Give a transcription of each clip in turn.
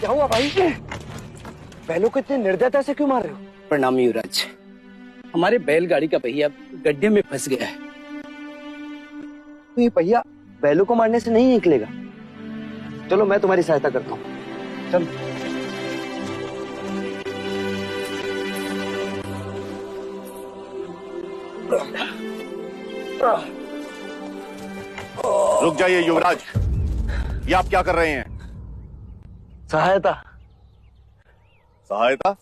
क्या हुआ भाई? बैलों को इतने निर्दयता से क्यों मार रहे हो? प्रणाम युवराज, हमारे बैलगाड़ी का पहिया गड्ढे में फंस गया है। तो ये पहिया बैलों को मारने से नहीं निकलेगा। चलो मैं तुम्हारी सहायता करता हूँ। चलो। रुक जाइए युवराज, ये आप क्या कर रहे हैं? सहायता। सहायता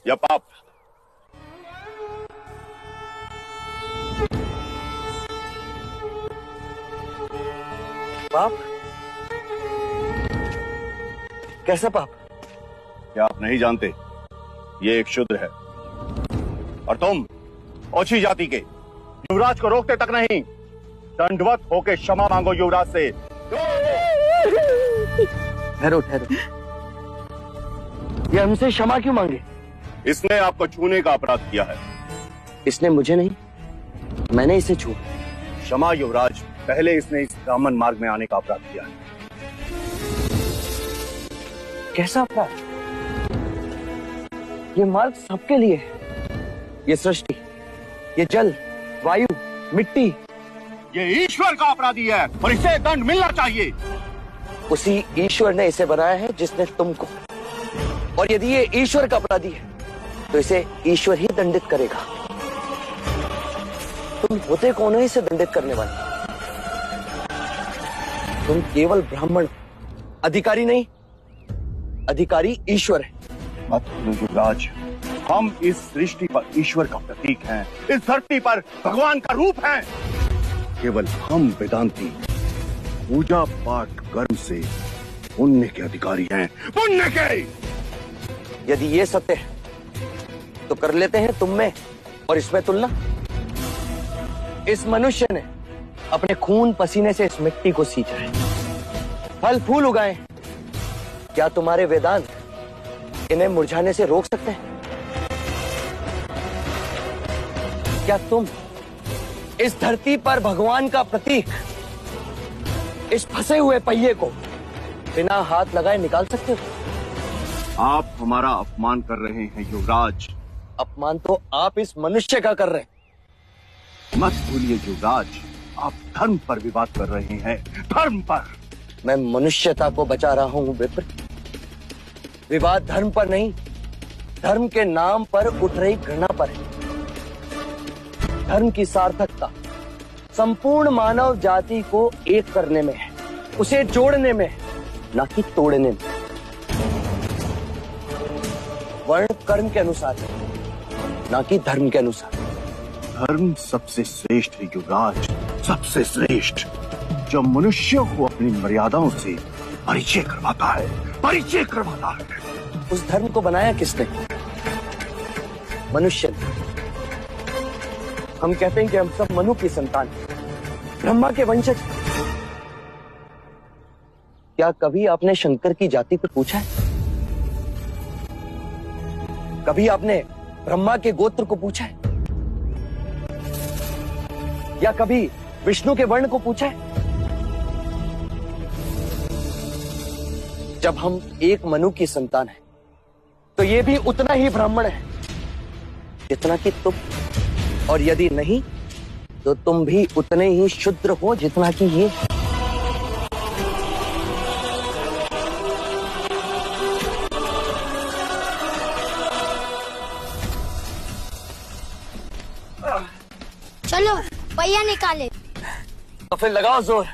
या पाप? पाप? कैसा पाप? क्या आप नहीं जानते? ये एक शूद्र है और तुम ओछी जाति के युवराज को रोकते तक नहीं, दंडवत होके क्षमा मांगो युवराज से। ठहरो ठहरो, ये हमसे क्षमा क्यों मांगे? इसने आपको छूने का अपराध किया है। इसने मुझे नहीं, मैंने इसे छुआ। क्षमा युवराज, पहले इसने इस ब्राह्मण मार्ग में आने का अपराध किया है। कैसा अपराध? ये मार्ग सबके लिए है। ये सृष्टि, ये जल, वायु, मिट्टी, ये ईश्वर का अपराधी है और इसे दंड मिलना चाहिए। उसी ईश्वर ने इसे बनाया है जिसने तुमको, और यदि ये ईश्वर का अपराधी है तो इसे ईश्वर ही दंडित करेगा। तुम होते कौन हो इसे दंडित करने वाले? तुम केवल ब्राह्मण, अधिकारी नहीं, अधिकारी ईश्वर है। मत भूलो युवराज, हम इस सृष्टि पर ईश्वर का प्रतीक हैं, इस धरती पर भगवान का रूप हैं। केवल हम वेदांती पूजा पाठ कर्म से पुण्य के अधिकारी हैं, पुण्य के। यदि ये सत्य है तो कर लेते हैं तुम में और इसमें तुलना। इस मनुष्य ने अपने खून पसीने से इस मिट्टी को सींचा है, फल फूल उगाए। क्या तुम्हारे वेदांत इन्हें मुरझाने से रोक सकते हैं? क्या तुम इस धरती पर भगवान का प्रतीक, इस फंसे हुए पहिए को बिना हाथ लगाए निकाल सकते हो? आप हमारा अपमान कर रहे हैं युवराज। अपमान तो आप इस मनुष्य का कर रहे हैं। मत भूलिए युवराज, आप धर्म पर विवाद कर रहे हैं, धर्म पर। मैं मनुष्यता को बचा रहा हूं विप्र। विवाद धर्म पर नहीं, धर्म के नाम पर उठ रही घृणा पर है। धर्म की सार्थकता संपूर्ण मानव जाति को एक करने में है, उसे जोड़ने में है, न कि तोड़ने में। वर्ण कर्म के अनुसार है, न कि धर्म के अनुसार। धर्म सबसे श्रेष्ठ है युवराज, सबसे श्रेष्ठ, जो मनुष्य को अपनी मर्यादाओं से परिचय करवाता है, परिचय करवाता है। उस धर्म को बनाया किसने? मनुष्य ने। हम कहते हैं कि हम सब मनु की संतान, ब्रह्मा के वंशज। क्या कभी आपने शंकर की जाति पर पूछा है? कभी आपने ब्रह्मा के गोत्र को पूछा है? या कभी विष्णु के वर्ण को पूछा है? जब हम एक मनु की संतान हैं, तो ये भी उतना ही ब्राह्मण है जितना कि तुम, और यदि नहीं तो तुम भी उतने ही शूद्र हो जितना कि ये। चलो पहिया निकाले। तो फिर लगाओ जोर।